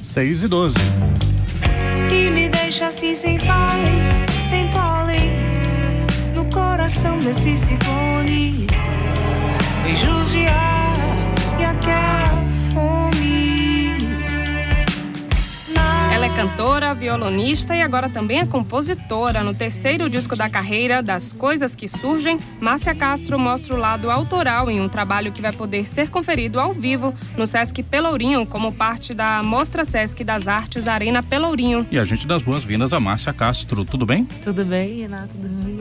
6h12. E me deixa assim sem paz, sem pólen, no coração desse ciclone. Beijos de ar e aquela fome. Ela é cantora, violonista e agora também é compositora. No terceiro disco da carreira, Das Coisas que Surgem, Márcia Castro mostra o lado autoral em um trabalho que vai poder ser conferido ao vivo no Sesc Pelourinho, como parte da Mostra Sesc das Artes Arena Pelourinho. E a gente dá as boas-vindas a Márcia Castro, tudo bem? Tudo bem, Renato? Tudo bem?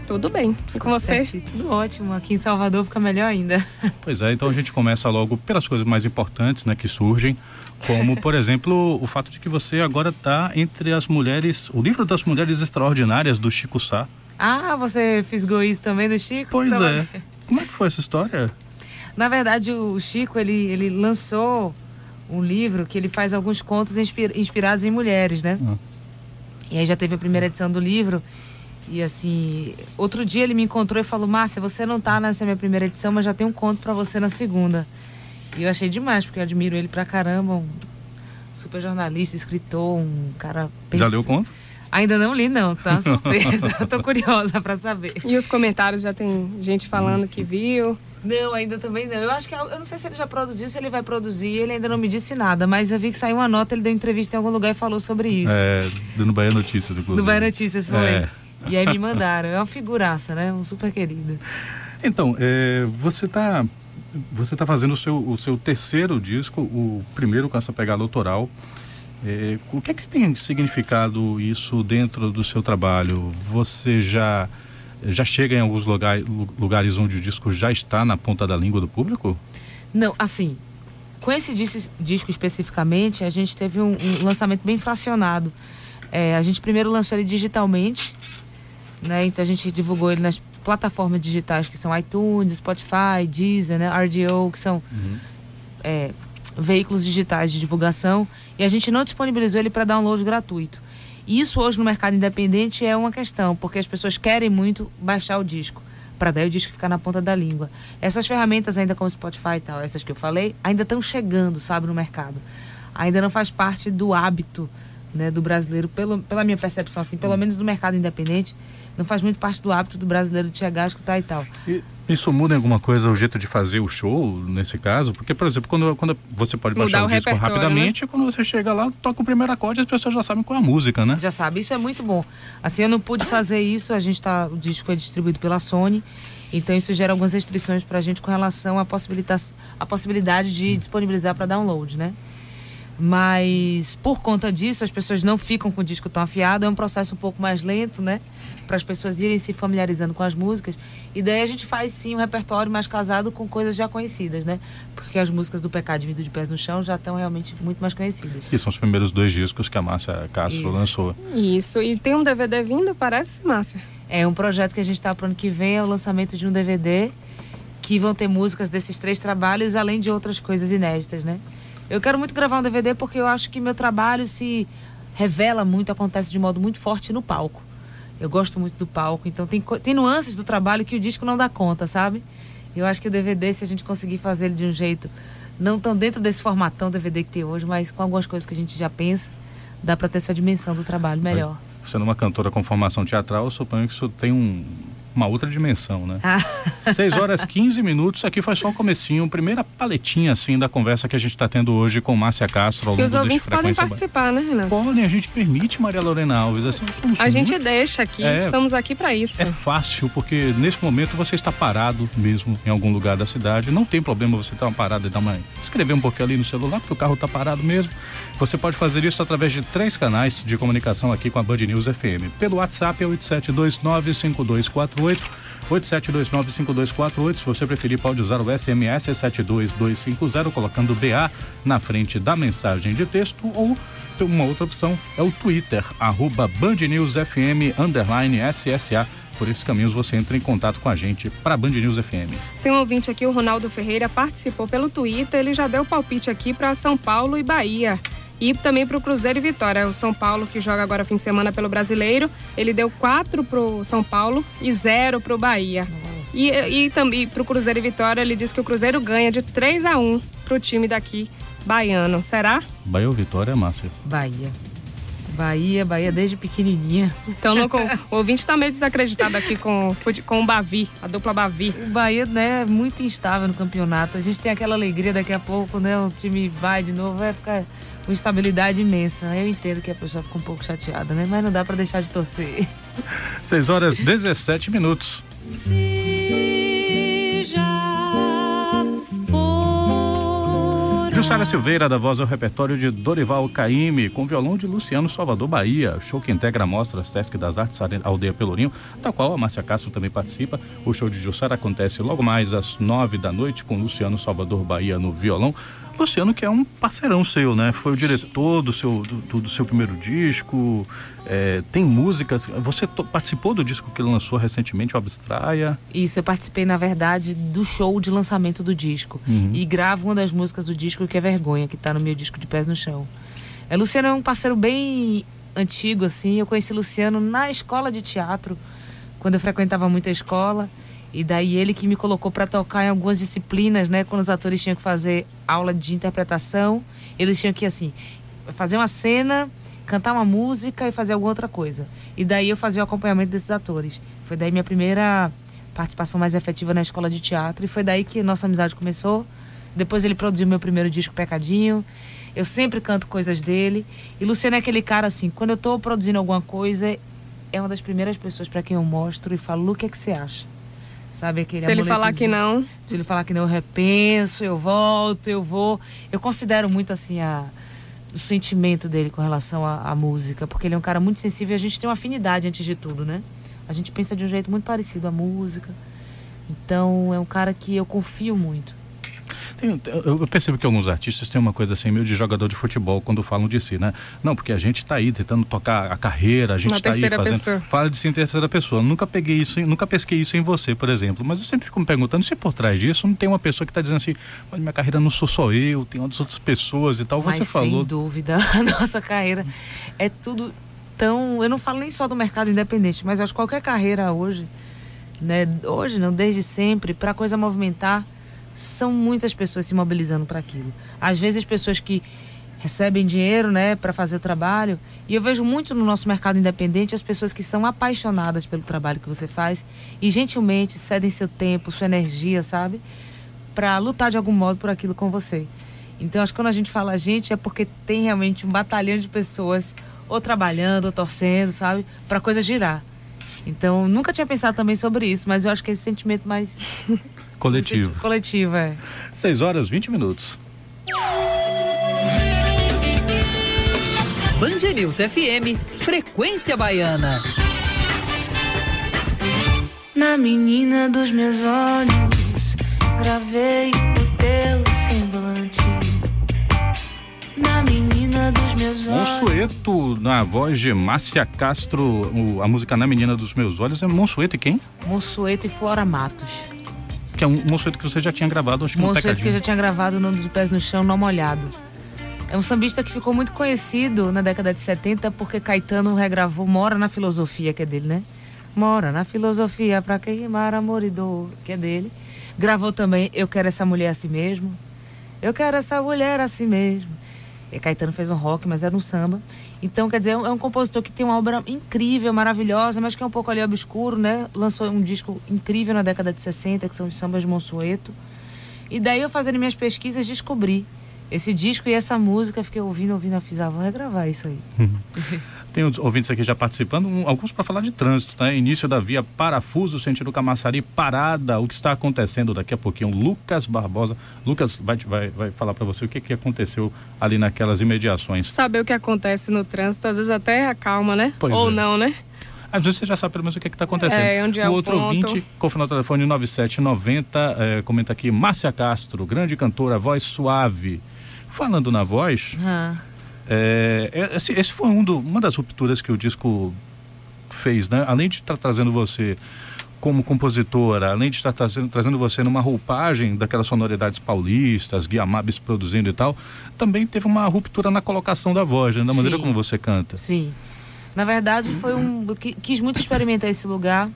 Tudo bem. E com você? Certo, tudo ótimo. Aqui em Salvador fica melhor ainda. Pois é, então a gente começa logo pelas coisas mais importantes, né, que surgem, como, por exemplo, o fato de que você agora está entre as mulheres, o livro das mulheres extraordinárias do Chico Sá. Ah, você fisgou isso também do Chico? Pois então, é. Como é que foi essa história? Na verdade, o Chico, ele lançou um livro que ele faz alguns contos inspirados em mulheres, né? E aí já teve a primeira edição do livro. E assim, outro dia ele me encontrou e falou: Márcia, você não tá nessa minha primeira edição, mas já tem um conto pra você na segunda. E eu achei demais, porque eu admiro ele pra caramba, um super jornalista, escritor, um cara... Já leu o conto? Ainda não li, não, tá uma surpresa. Eu tô curiosa pra saber. E os comentários, já tem gente falando que viu? Não, ainda também não. Eu acho que, eu não sei se ele já produziu, se ele vai produzir, ele ainda não me disse nada, mas eu vi que saiu uma nota, ele deu entrevista em algum lugar e falou sobre isso. No Bahia Notícias, inclusive. No Bahia Notícias, falei. E aí me mandaram. É uma figuraça, né? Um super querido. Então, você tá fazendo o seu terceiro disco, o primeiro com essa pegada autoral. O que é que tem significado isso dentro do seu trabalho? Você já chega em alguns lugares onde o disco já está na ponta da língua do público? Não, assim, com esse disco especificamente, a gente teve um lançamento bem fracionado. A gente primeiro lançou ele digitalmente, né? Então a gente divulgou ele nas plataformas digitais que são iTunes, Spotify, Deezer, né? RDO, que são veículos digitais de divulgação, e a gente não disponibilizou ele para download gratuito. E isso hoje no mercado independente é uma questão, porque as pessoas querem muito baixar o disco, para daí o disco ficar na ponta da língua. Essas ferramentas ainda como Spotify e tal, essas que eu falei, ainda estão chegando, sabe, no mercado. Ainda não faz parte do hábito, né, do brasileiro, pela minha percepção, assim, pelo menos do mercado independente, não faz muito parte do hábito do brasileiro de chegar a escutar e tal. E isso muda em alguma coisa o jeito de fazer o show, nesse caso? Porque, por exemplo, quando você pode baixar o disco rapidamente, né? Quando você chega lá, toca o primeiro acorde, as pessoas já sabem qual é a música, né? Já sabe, isso é muito bom. Assim, eu não pude fazer isso, o disco foi distribuído pela Sony, então isso gera algumas restrições pra gente com relação à possibilidade de disponibilizar para download, né? Mas por conta disso as pessoas não ficam com o disco tão afiado, é um processo um pouco mais lento, né, para as pessoas irem se familiarizando com as músicas, e daí a gente faz sim um repertório mais casado com coisas já conhecidas, né, porque as músicas do Pecado Vindo de Pés no Chão já estão realmente muito mais conhecidas. E são os primeiros 2 discos que a Márcia Castro lançou. Isso, e tem um DVD vindo, parece, Márcia? É um projeto que a gente está para o ano que vem, é o lançamento de um DVD que vão ter músicas desses 3 trabalhos, além de outras coisas inéditas, né. Eu quero muito gravar um DVD porque eu acho que meu trabalho se revela muito, acontece de modo muito forte no palco. Eu gosto muito do palco, então tem nuances do trabalho que o disco não dá conta, sabe? Eu acho que o DVD, se a gente conseguir fazer ele de um jeito, não tão dentro desse formatão DVD que tem hoje, mas com algumas coisas que a gente já pensa, dá para ter essa dimensão do trabalho melhor. Sendo uma cantora com formação teatral, eu suponho que isso tem uma outra dimensão, né? 6h15, aqui foi só o comecinho, primeira paletinha assim da conversa que a gente está tendo hoje com Márcia Castro ao longo deste Frequência. E os ouvintes podem participar, né, Renato? Podem, a gente permite, Maria Lorena Alves. Assim, a gente deixa aqui, estamos aqui para isso. É fácil, porque nesse momento você está parado mesmo em algum lugar da cidade, não tem problema você estar parado e escrever um pouquinho ali no celular, porque o carro está parado mesmo. Você pode fazer isso através de 3 canais de comunicação aqui com a Band News FM. Pelo WhatsApp é 87295248, 87295248. Se você preferir, pode usar o SMS 72250, colocando BA na frente da mensagem de texto, ou uma outra opção é o Twitter, @BandNewsFM_SSA. Por esses caminhos você entra em contato com a gente para Band News FM. Tem um ouvinte aqui, o Ronaldo Ferreira, participou pelo Twitter, ele já deu palpite aqui para São Paulo e Bahia. E também para o Cruzeiro e Vitória. O São Paulo, que joga agora fim de semana pelo Brasileiro, ele deu 4 pro São Paulo e 0 pro Bahia. E também pro Cruzeiro e Vitória, ele disse que o Cruzeiro ganha de 3-1 pro time daqui baiano, será? Bahia ou Vitória, Márcia? Bahia desde pequenininha. Então o ouvinte está meio desacreditado aqui com o Bavi, a dupla Bavi. O Bahia, né, é muito instável no campeonato. A gente tem aquela alegria daqui a pouco, né? O time vai de novo, vai ficar uma instabilidade imensa. Eu entendo que a pessoa fica um pouco chateada, né? Mas não dá para deixar de torcer. 6h17. Se já for. Jussara Silveira, da voz ao repertório de Dorival Caymmi, com violão de Luciano Salvador Bahia. Show que integra a mostra Sesc das Artes Aldeia Pelourinho, da qual a Márcia Castro também participa. O show de Jussara acontece logo mais às 9h, com Luciano Salvador Bahia no violão. Luciano, que é um parceirão seu, né? Foi o diretor do seu primeiro disco, tem músicas. Você participou do disco que ele lançou recentemente, o Abstraia? Isso, eu participei, na verdade, do show de lançamento do disco. E gravo uma das músicas do disco, que é Vergonha, que tá no meu disco de Pés no Chão. Luciano é um parceiro bem antigo, assim. Eu conheci Luciano na escola de teatro, quando eu frequentava muito a escola. E daí ele que me colocou para tocar em algumas disciplinas, né? Quando os atores tinham que fazer aula de interpretação, eles tinham que, assim, fazer uma cena, cantar uma música e fazer alguma outra coisa. E daí eu fazia o acompanhamento desses atores. Foi daí minha primeira participação mais efetiva na escola de teatro. E foi daí que nossa amizade começou. Depois ele produziu meu primeiro disco, Pecadinho. Eu sempre canto coisas dele. E Luciano é aquele cara, assim, quando eu tô produzindo alguma coisa, é uma das primeiras pessoas para quem eu mostro e falo, Lu, o que é que você acha? Sabe, aquele Se ele falar que não... Se ele falar que não, eu repenso, eu volto, eu vou. Eu considero muito, assim, o sentimento dele com relação à música, porque ele é um cara muito sensível e a gente tem uma afinidade antes de tudo, né? A gente pensa de um jeito muito parecido à música. Então, é um cara que eu confio muito. Eu percebo que alguns artistas têm uma coisa assim, meio de jogador de futebol, quando falam de si, né? Não, porque a gente tá aí tentando tocar a carreira, a gente tá aí fazendo... Pessoa. Fala de si em terceira pessoa. Eu nunca pesquei isso em você, por exemplo. Mas eu sempre fico me perguntando se por trás disso não tem uma pessoa que tá dizendo assim, mas minha carreira não sou só eu, tem outras pessoas e tal. Mas você falou... sem dúvida, a nossa carreira é tudo tão... Eu não falo nem só do mercado independente, mas eu acho que qualquer carreira hoje, né? Hoje não, desde sempre, pra coisa movimentar, são muitas pessoas se mobilizando para aquilo. Às vezes pessoas que recebem dinheiro, né, para fazer o trabalho, e eu vejo muito no nosso mercado independente as pessoas que são apaixonadas pelo trabalho que você faz e gentilmente cedem seu tempo, sua energia, sabe, para lutar de algum modo por aquilo com você. Então acho que quando a gente fala a gente é porque tem realmente um batalhão de pessoas ou trabalhando ou torcendo, sabe, para a coisa girar. Então nunca tinha pensado também sobre isso, mas eu acho que esse sentimento mais coletivo. Coletivo, é. 6h20. Band News FM, Frequência Baiana. Na menina dos meus olhos, gravei o teu semblante. Na menina dos meus olhos. Monsueto, na voz de Márcia Castro, a música Na Menina dos Meus Olhos é Monsueto e quem? Monsueto e Flora Matos. Que é um Monsueto que você já tinha gravado, acho que no Pecadinho. Monsueto que eu já tinha gravado no De Pés no Chão, Nó Molhado. É um sambista que ficou muito conhecido na década de 70 porque Caetano regravou Mora na Filosofia, que é dele, né? Mora na filosofia pra quem rimar amor e dor, que é dele. Gravou também Eu Quero Essa Mulher Assim Mesmo. Eu quero essa mulher assim mesmo. E Caetano fez um rock, mas era um samba. Então, quer dizer, é um compositor que tem uma obra incrível, maravilhosa, mas que é um pouco ali obscuro, né? Lançou um disco incrível na década de 60, que são os sambas de Monsueto. E daí eu, fazendo minhas pesquisas, descobri esse disco e essa música. Fiquei ouvindo, eu fiz, vou regravar isso aí. Tem os ouvintes aqui já participando, alguns para falar de trânsito, tá? Início da via Parafuso, sentido Camaçari, parada. O que está acontecendo daqui a pouquinho? Lucas Barbosa. Lucas vai falar para você o que aconteceu ali naquelas imediações. Saber o que acontece no trânsito, às vezes até acalma, né? Pois ou é. não, né? Às vezes você já sabe pelo menos o que está acontecendo. Onde é o o outro ponto. ouvinte, com o final do telefone 9790, comenta aqui, Márcia Castro, grande cantora, voz suave. Falando na voz... esse foi uma das rupturas que o disco fez, né? Além de estar trazendo você como compositora, além de estar trazendo você numa roupagem daquelas sonoridades paulistas, Guiamabes produzindo e tal, também teve uma ruptura na colocação da voz, né? Da maneira como você canta. Sim. Na verdade, eu quis muito experimentar esse lugar,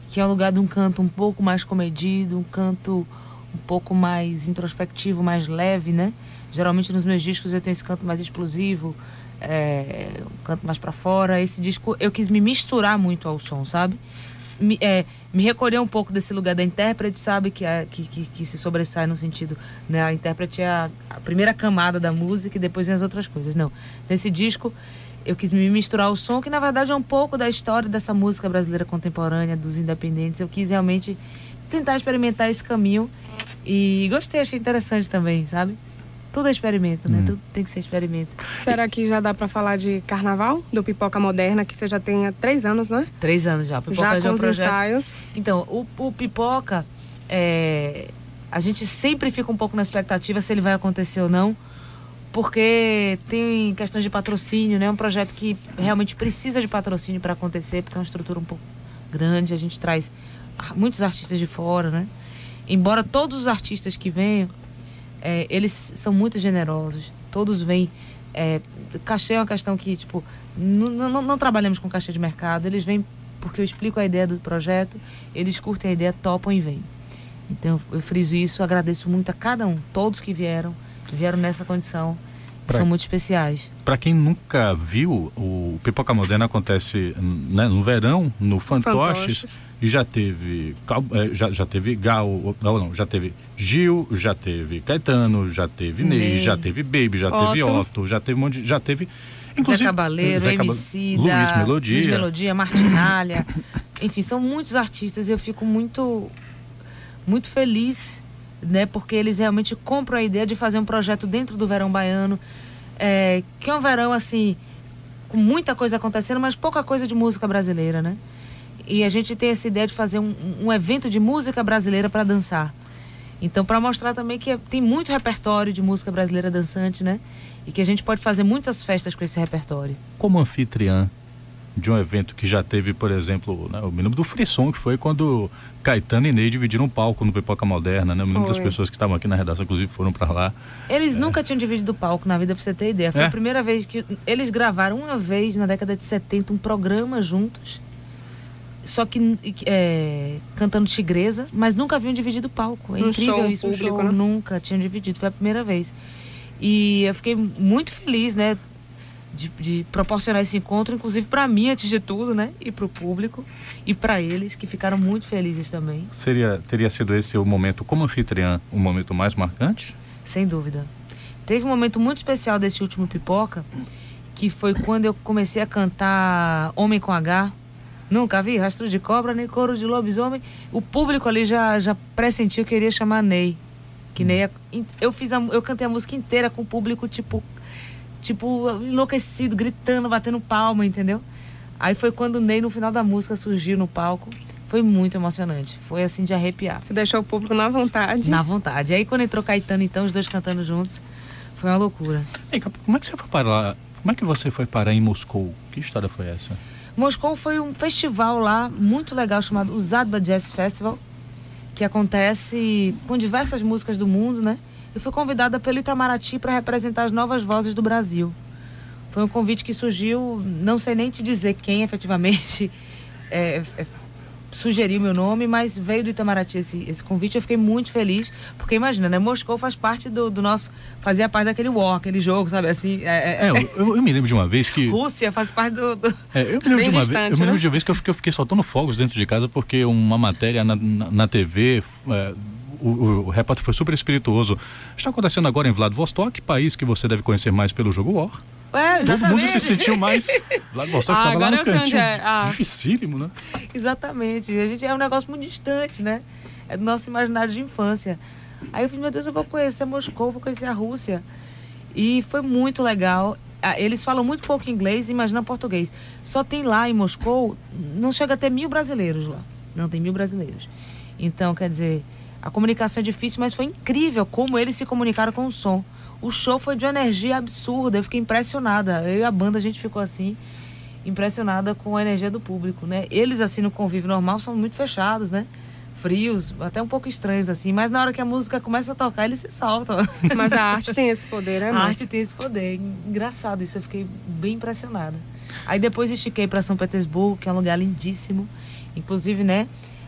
que é um lugar de um canto um pouco mais comedido, um canto um pouco mais introspectivo, mais leve, né? Geralmente nos meus discos eu tenho esse canto mais explosivo, um canto mais pra fora. Esse disco eu quis me misturar muito ao som, sabe? Me recolher um pouco desse lugar da intérprete, sabe? Que se sobressai no sentido, né? A intérprete é a primeira camada da música e depois vem as outras coisas. Não, nesse disco eu quis me misturar ao som, que na verdade é um pouco da história dessa música brasileira contemporânea, dos independentes. Eu quis realmente tentar experimentar esse caminho e gostei, achei interessante também, sabe? Tudo é experimento, né? Tudo tem que ser experimento. Será que já dá pra falar de carnaval, do Pipoca Moderna, que você já tem há 3 anos, né? 3 anos já. Pipoca já com é um os projeto... ensaios. Então, o Pipoca, a gente sempre fica um pouco na expectativa se ele vai acontecer ou não, porque tem questões de patrocínio, né? É um projeto que realmente precisa de patrocínio para acontecer, porque é uma estrutura um pouco grande. A gente traz muitos artistas de fora, né? Embora todos os artistas que venham, eles são muito generosos, todos vêm. Cachê é uma questão que, tipo, não trabalhamos com cachê de mercado, eles vêm porque eu explico a ideia do projeto, eles curtem a ideia, topam e vêm. Então eu friso isso, agradeço muito a cada um, todos que vieram nessa condição, são muito especiais. Para quem nunca viu, o Pipoca Moderna acontece, né, no verão, no Fantoches. E já teve já teve Gil, já teve Caetano, já teve Ney, já teve Baby, já teve Otto, já teve um monte de, já teve inclusive Zé Cabaleiro, MC, Luiz Melodia, Martinalha. Enfim, são muitos artistas e eu fico muito feliz, né, porque eles realmente compram a ideia de fazer um projeto dentro do verão baiano, que é um verão assim com muita coisa acontecendo, mas pouca coisa de música brasileira, né? E a gente tem essa ideia de fazer um evento de música brasileira para dançar. Então, para mostrar também que tem muito repertório de música brasileira dançante, né? E que a gente pode fazer muitas festas com esse repertório. Como anfitriã de um evento que já teve, por exemplo, né, eu me lembro do Frisson, que foi quando Caetano e Ney dividiram um palco no Pipoca Moderna, né? Eu me lembro das pessoas que estavam aqui na redação, inclusive, foram para lá. Eles nunca tinham dividido o palco na vida, para você ter ideia. Foi a primeira vez que eles gravaram uma vez, na década de 70, um programa juntos. Só que cantando Tigresa, mas nunca haviam dividido o palco. É incrível isso, um show, né? Nunca tinham dividido, foi a primeira vez. E eu fiquei muito feliz, né, de proporcionar esse encontro, inclusive para mim, antes de tudo, né, e para o público, e para eles, que ficaram muito felizes também. Teria sido esse o momento, como anfitriã, o momento mais marcante? Sem dúvida. Teve um momento muito especial desse último Pipoca, que foi quando eu comecei a cantar Homem com H. Nunca vi Rastro de Cobra, nem Coro de Lobisomem. O público ali já pressentiu que eu iria chamar Ney. Que Ney, eu cantei a música inteira com o público, tipo enlouquecido, gritando, batendo palma, entendeu? Aí foi quando o Ney, no final da música, surgiu no palco. Foi muito emocionante. Foi assim de arrepiar. Você deixou o público na vontade? Na vontade. Aí quando entrou Caetano, então, os dois cantando juntos, foi uma loucura. Ei, como é que você foi parar? Como é que você foi parar em Moscou? Que história foi essa? Moscou foi um festival lá muito legal chamado Zadba Jazz Festival, que acontece com diversas músicas do mundo, né? Eu fui convidada pelo Itamaraty para representar as novas vozes do Brasil. Foi um convite que surgiu, não sei nem te dizer quem efetivamente sugeriu meu nome, mas veio do Itamaraty esse convite. Eu fiquei muito feliz, porque imagina, né? Moscou faz parte do nosso, fazia parte daquele war, aquele jogo, sabe assim? Eu me lembro de uma vez que... Rússia faz parte do... Eu me lembro de uma vez que eu fiquei soltando fogos dentro de casa, porque uma matéria na TV... O repórter foi super espirituoso. Está acontecendo agora em Vladivostok, país que você deve conhecer mais pelo jogo War. Exatamente. Todo mundo se sentiu mais... Vladivostok estava lá no cantinho. Dificílimo, né? Exatamente. A gente é um negócio muito distante, né? É do nosso imaginário de infância. Aí eu falei, meu Deus, eu vou conhecer Moscou, vou conhecer a Rússia. E foi muito legal. Eles falam muito pouco inglês, imagina português. Só tem lá em Moscou, não chega a ter 1.000 brasileiros lá. Não tem 1.000 brasileiros. Então, quer dizer... A comunicação é difícil, mas foi incrível como eles se comunicaram com o som. O show foi de uma energia absurda, eu fiquei impressionada. Eu e a banda, a gente ficou assim, impressionada com a energia do público, né? Eles, assim, no convívio normal, são muito fechados, né? Frios, até um pouco estranhos, assim. Mas na hora que a música começa a tocar, eles se soltam. Mas a arte tem esse poder, né? A arte tem esse poder. Engraçado isso, eu fiquei bem impressionada. Aí depois estiquei para São Petersburgo, que é um lugar lindíssimo. Inclusive, né?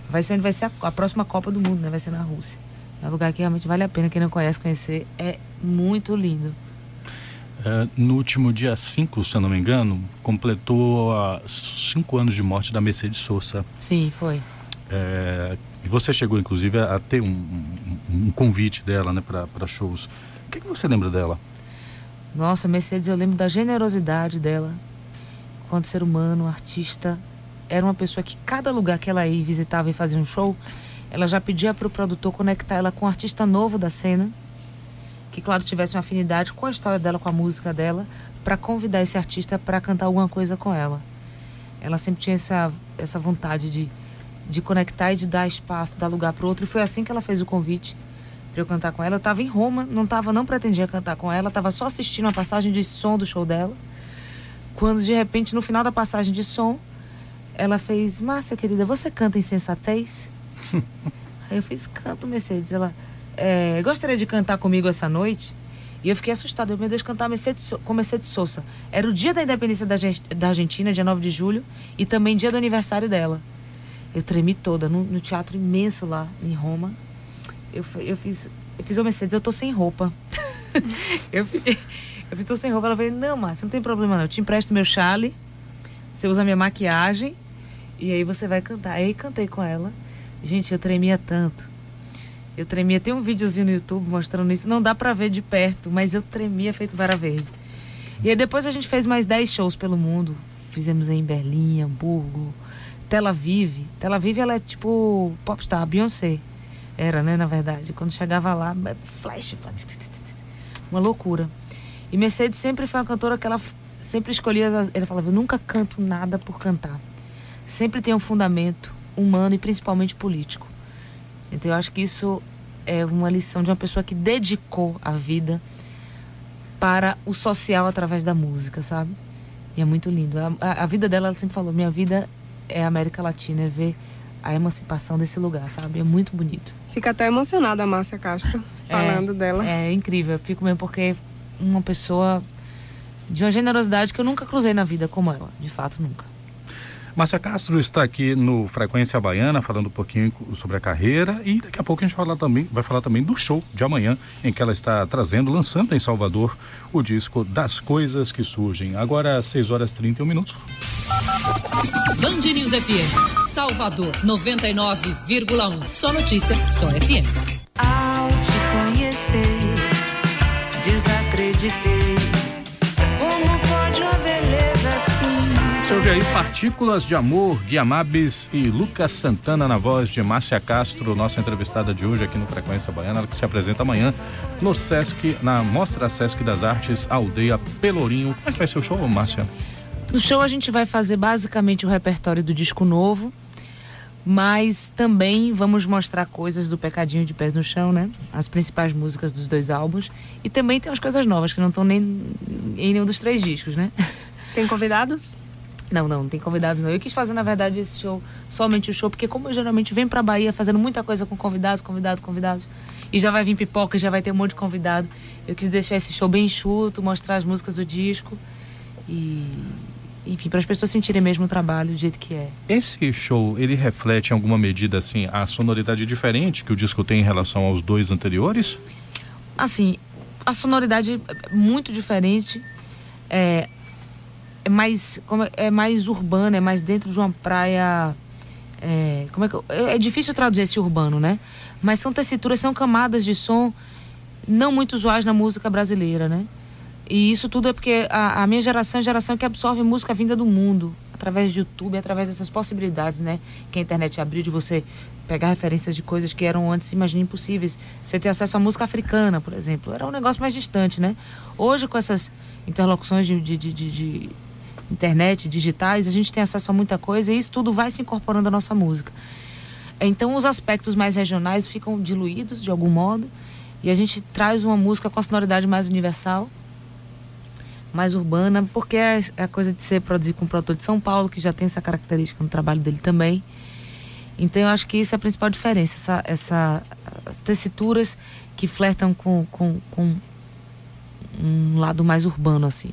Vai ser onde vai ser a próxima Copa do Mundo, né? Vai ser na Rússia. É um lugar que realmente vale a pena, quem não conhece, conhecer. É muito lindo. No último dia 5, se eu não me engano, completou 5 anos de morte da Mercedes Sosa. Sim, foi. E você chegou, inclusive, a ter um convite dela, né, para shows. O que você lembra dela? Nossa, Mercedes, eu lembro da generosidade dela. Enquanto ser humano, artista, era uma pessoa que cada lugar que ela ia visitava e fazia um show, ela já pedia para o produtor conectar ela com um artista novo da cena, que, claro, tivesse uma afinidade com a história dela, com a música dela, para convidar esse artista para cantar alguma coisa com ela. Ela sempre tinha essa vontade de conectar e de dar espaço, dar lugar para o outro. E foi assim que ela fez o convite para eu cantar com ela. Eu estava em Roma, não pretendia cantar com ela, estava só assistindo a passagem de som do show dela. Quando, de repente, no final da passagem de som, ela fez: Márcia, querida, você canta Insensatez? Aí eu fiz: canto, Mercedes. Ela: gostaria de cantar comigo essa noite? E eu fiquei assustada. Meu Deus, cantar com Mercedes Sosa. Era o dia da independência da Argentina, dia 9 de julho, e também dia do aniversário dela. Eu tremi toda, no teatro imenso lá em Roma. Eu fiz: ô Mercedes, eu tô sem roupa. eu tô sem roupa. Ela falou: não, Márcia, não tem problema não. Eu te empresto meu chale, você usa minha maquiagem, e aí você vai cantar. Aí cantei com ela. Gente, eu tremia tanto. Eu tremia. Tem um videozinho no YouTube mostrando isso. Não dá pra ver de perto, mas eu tremia feito vara verde. E aí depois a gente fez mais 10 shows pelo mundo. Fizemos em Berlim, Hamburgo, Tel Aviv. Tel Aviv, ela é tipo popstar, Beyoncé. Era, né, na verdade. Quando chegava lá, flash, uma loucura. E Mercedes sempre foi uma cantora que ela sempre escolhia. Ela falava: eu nunca canto nada por cantar. Sempre tem um fundamento humano e principalmente político. Então eu acho que isso é uma lição de uma pessoa que dedicou a vida para o social através da música, sabe? E é muito lindo. A vida dela, ela sempre falou: minha vida é a América Latina, é ver a emancipação desse lugar, sabe? É muito bonito. Fica até emocionada a Márcia Castro falando dela. É incrível, eu fico mesmo, porque uma pessoa de uma generosidade que eu nunca cruzei na vida como ela, de fato nunca. Márcia Castro está aqui no Frequência Baiana, falando um pouquinho sobre a carreira, e daqui a pouco a gente vai falar também do show de amanhã, em que ela está lançando em Salvador o disco Das Coisas que Surgem. Agora 6h31. Band News FM, Salvador 99,1. Só notícia, só FM. Ao te conhecer, desacreditei. Como pode uma beleza assim? Você ouve aí Partículas de Amor, Guiamabes e Lucas Santana na voz de Márcia Castro, nossa entrevistada de hoje aqui no Frequência Baiana, ela que se apresenta amanhã no Sesc, na Mostra Sesc das Artes, Aldeia Pelourinho. Como é que vai ser o show, Márcia? No show a gente vai fazer basicamente o repertório do disco novo, mas também vamos mostrar coisas do Pecadinho de Pés no Chão, né? As principais músicas dos 2 álbuns. E também tem umas coisas novas que não estão nem em nenhum dos 3 discos, né? Tem convidados? Não tem convidados não. Eu quis fazer, na verdade, esse show, somente o show, porque como eu geralmente venho pra Bahia fazendo muita coisa com convidados, e já vai vir pipoca, já vai ter um monte de convidado, eu quis deixar esse show bem enxuto, mostrar as músicas do disco e, enfim, para as pessoas sentirem mesmo o trabalho do jeito que é. Esse show, ele reflete em alguma medida, assim, a sonoridade diferente que o disco tem em relação aos 2 anteriores? Assim, a sonoridade é muito diferente, é mais urbana, é mais dentro de uma praia. É difícil traduzir esse urbano, né? Mas são tessituras, são camadas de som não muito usuais na música brasileira, né? E isso tudo é porque a minha geração é a geração que absorve música vinda do mundo, através de YouTube, através dessas possibilidades, né? Que a internet abriu de você pegar referências de coisas que eram antes, imagina, impossíveis. Você ter acesso à música africana, por exemplo, era um negócio mais distante, né? Hoje, com essas interlocuções de internet, digitais, a gente tem acesso a muita coisa e isso tudo vai se incorporando à nossa música. Então os aspectos mais regionais ficam diluídos de algum modo e a gente traz uma música com a sonoridade mais universal, mais urbana, porque é a coisa de ser produzido com um produtor de São Paulo, que já tem essa característica no trabalho dele também. Então eu acho que isso é a principal diferença, essa tessituras que flertam com um lado mais urbano, assim.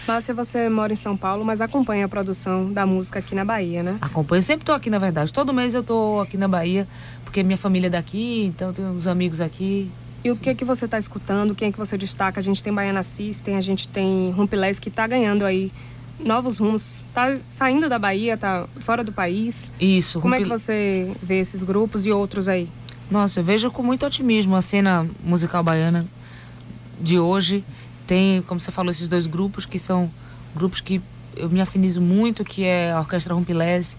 Márcia, você mora em São Paulo, mas acompanha a produção da música aqui na Bahia, né? Acompanho, sempre estou aqui, na verdade. Todo mês eu estou aqui na Bahia, porque minha família é daqui, então tenho uns amigos aqui. E o que é que você está escutando? Quem é que você destaca? A gente tem Baiana System, a gente tem Rumpilés, que está ganhando aí novos rumos, está saindo da Bahia, está fora do país. Isso. Como é que você vê esses grupos e outros aí? Nossa, eu vejo com muito otimismo a cena musical baiana de hoje. Tem, como você falou, esses dois grupos que são grupos que eu me afinizo muito, que é a Orquestra Rumpilés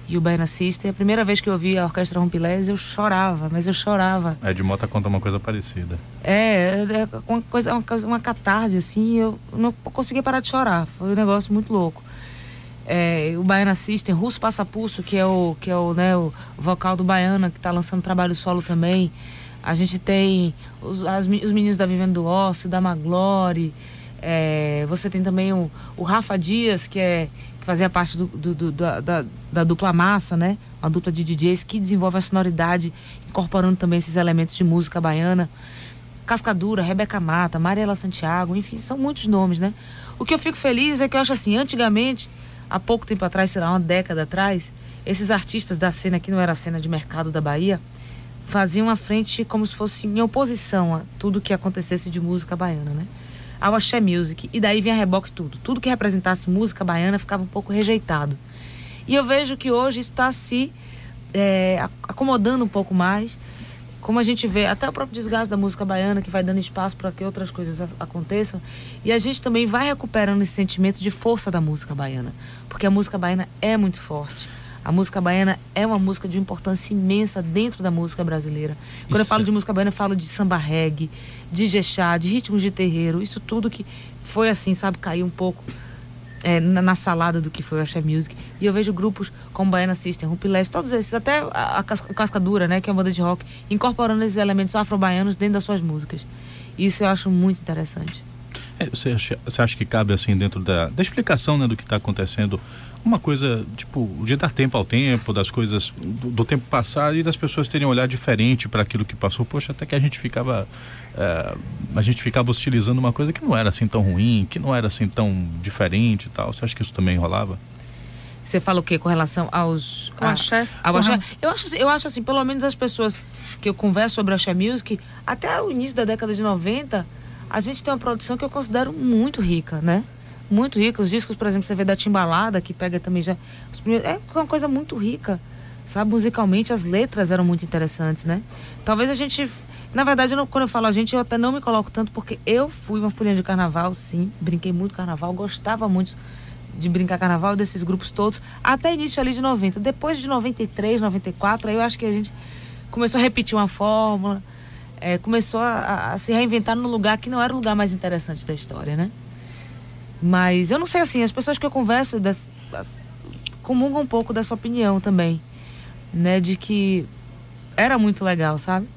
e o Baiana System. A primeira vez que eu ouvi a Orquestra Rumpilés, eu chorava, mas eu chorava. Ed Mota conta uma coisa parecida. É uma catarse, assim, eu não conseguia parar de chorar. Foi um negócio muito louco. O Baiana System, Russo Passapulso, que é o vocal do Baiana, que está lançando trabalho solo também. A gente tem os meninos da Vivendo do Ócio, da Maglore. Você tem também o Rafa Dias, que fazia parte da dupla Massa, né? Uma dupla de DJs que desenvolve a sonoridade, incorporando também esses elementos de música baiana. Cascadura, Rebeca Mata, Mariela Santiago, enfim, são muitos nomes, né? O que eu fico feliz é que eu acho assim, antigamente, há pouco tempo atrás, será uma década atrás, esses artistas da cena, que não era a cena de mercado da Bahia, faziam a frente como se fosse em oposição a tudo que acontecesse de música baiana, né? Ao axé music, e daí vinha a reboque tudo que representasse música baiana ficava um pouco rejeitado. E eu vejo que hoje isso está se acomodando um pouco mais, como a gente vê até o próprio desgaste da música baiana, que vai dando espaço para que outras coisas aconteçam, e a gente também vai recuperando esse sentimento de força da música baiana, porque a música baiana é muito forte. A música baiana é uma música de importância imensa dentro da música brasileira. Quando eu falo de música baiana, eu falo de samba reggae, de jexá, de ritmos de terreiro. Isso tudo que foi assim, sabe, caiu um pouco na salada do que foi o axé music. E eu vejo grupos como Baiana System, Rumpilés, todos esses, até a Cascadura, né, que é uma banda de rock, incorporando esses elementos afro-baianos dentro das suas músicas. Isso eu acho muito interessante. Você acha que cabe, assim, dentro da explicação, né, do que está acontecendo, uma coisa, tipo, de dar tempo ao tempo, das coisas do tempo passado e das pessoas terem um olhar diferente para aquilo que passou? Poxa, até que a gente ficava hostilizando uma coisa que não era assim tão ruim, que não era assim tão diferente e tal. Você acha que isso também rolava? Você fala o quê? Com relação ao axé? Ao axé? Eu acho assim, pelo menos as pessoas que eu converso sobre axé music, até o início da década de 90, a gente tem uma produção que eu considero muito rica, né? Muito rica. Os discos, por exemplo, você vê da Timbalada, que pega também já... É uma coisa muito rica, sabe? Musicalmente, as letras eram muito interessantes, né? Talvez a gente... Na verdade, quando eu falo a gente, eu até não me coloco tanto, porque eu fui uma folhinha de carnaval, sim. Brinquei muito carnaval, gostava muito de brincar carnaval, desses grupos todos, até início ali de 90. Depois de 93, 94, aí eu acho que a gente começou a repetir uma fórmula, começou a se reinventar no lugar que não era o lugar mais interessante da história, né? Mas eu não sei, assim, as pessoas que eu converso comungam um pouco dessa opinião também, né? De que era muito legal, sabe?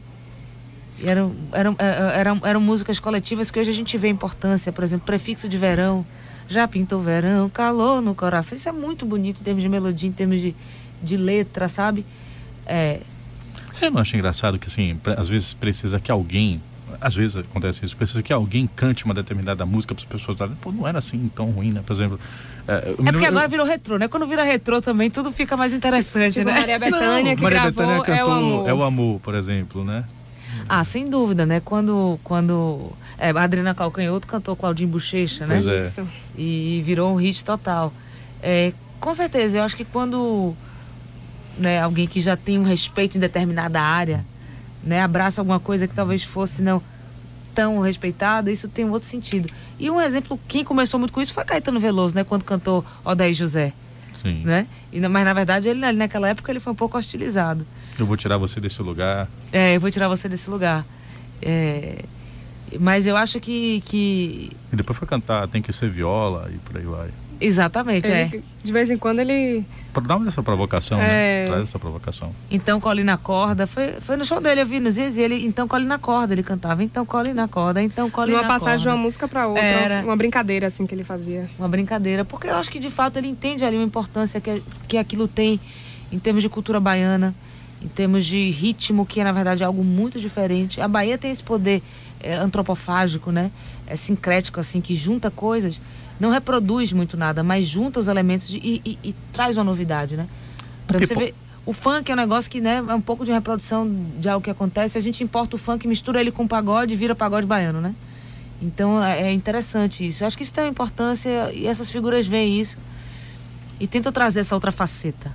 Eram músicas coletivas que hoje a gente vê a importância. Por exemplo, Prefixo de Verão, já pintou verão, calor no coração. Isso é muito bonito em termos de melodia, em termos de letra, sabe? Você não acha engraçado que, assim, às vezes precisa que alguém... Às vezes acontece isso, precisa que alguém cante uma determinada música para as pessoas falarem, pô, não era assim tão ruim, né? Por exemplo... porque agora virou retrô, né? Quando vira retrô também, tudo fica mais interessante, tipo né? Maria Bethânia, que Maria gravou Bethânia cantou É o Amor, por exemplo, né? Ah, sem dúvida, né? Quando a Adriana Calcanhoto cantou Claudinho Bochecha, né? Pois é. Isso. E virou um hit total. Com certeza, eu acho que quando, né, alguém que já tem um respeito em determinada área, né, abraça alguma coisa que talvez fosse não tão respeitada, isso tem um outro sentido. E um exemplo, quem começou muito com isso foi Caetano Veloso, né? Quando cantou Odair José. Sim. Né? Mas na verdade, ele naquela época ele foi um pouco hostilizado. Eu vou tirar você desse lugar. Eu vou tirar você desse lugar. Mas eu acho que... E depois foi cantar Tem Que Ser Viola e por aí vai. Exatamente, De vez em quando ele... Dá essa provocação, né? Traz essa provocação. Então Cole na Corda, foi no show dele, eu vi nos dias, e ele, então Cole na Corda, ele cantava, então Cole na Corda, então Cole na Corda. Uma passagem de uma música para outra, Era uma brincadeira assim que ele fazia. Uma brincadeira, porque eu acho que de fato ele entende ali uma importância que aquilo tem em termos de cultura baiana, em termos de ritmo, que é na verdade algo muito diferente. A Bahia tem esse poder antropofágico, né? Sincrético, assim, que junta coisas, não reproduz muito nada, mas junta os elementos e traz uma novidade, né? Pra você ver, O funk é um negócio que, né, é um pouco de reprodução de algo que acontece. A gente importa o funk, mistura ele com pagode e vira pagode baiano, né? Então é interessante isso. Eu acho que isso tem uma importância e essas figuras veem isso e tentam trazer essa outra faceta.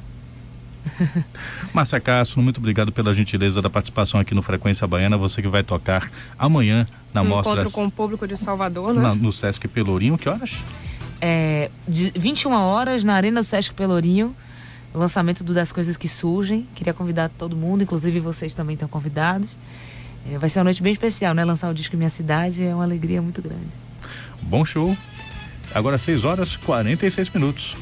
Márcia Castro, muito obrigado pela gentileza da participação aqui no Frequência Baiana. Você que vai tocar amanhã na mostra. Encontro com o público de Salvador, né? No Sesc Pelourinho, que horas? De 21 horas na Arena do Sesc Pelourinho, o lançamento das coisas que surgem. Queria convidar todo mundo, inclusive vocês também estão convidados. Vai ser uma noite bem especial, né? Lançar o disco Minha Cidade é uma alegria muito grande. Bom show. Agora 6 horas e 46 minutos.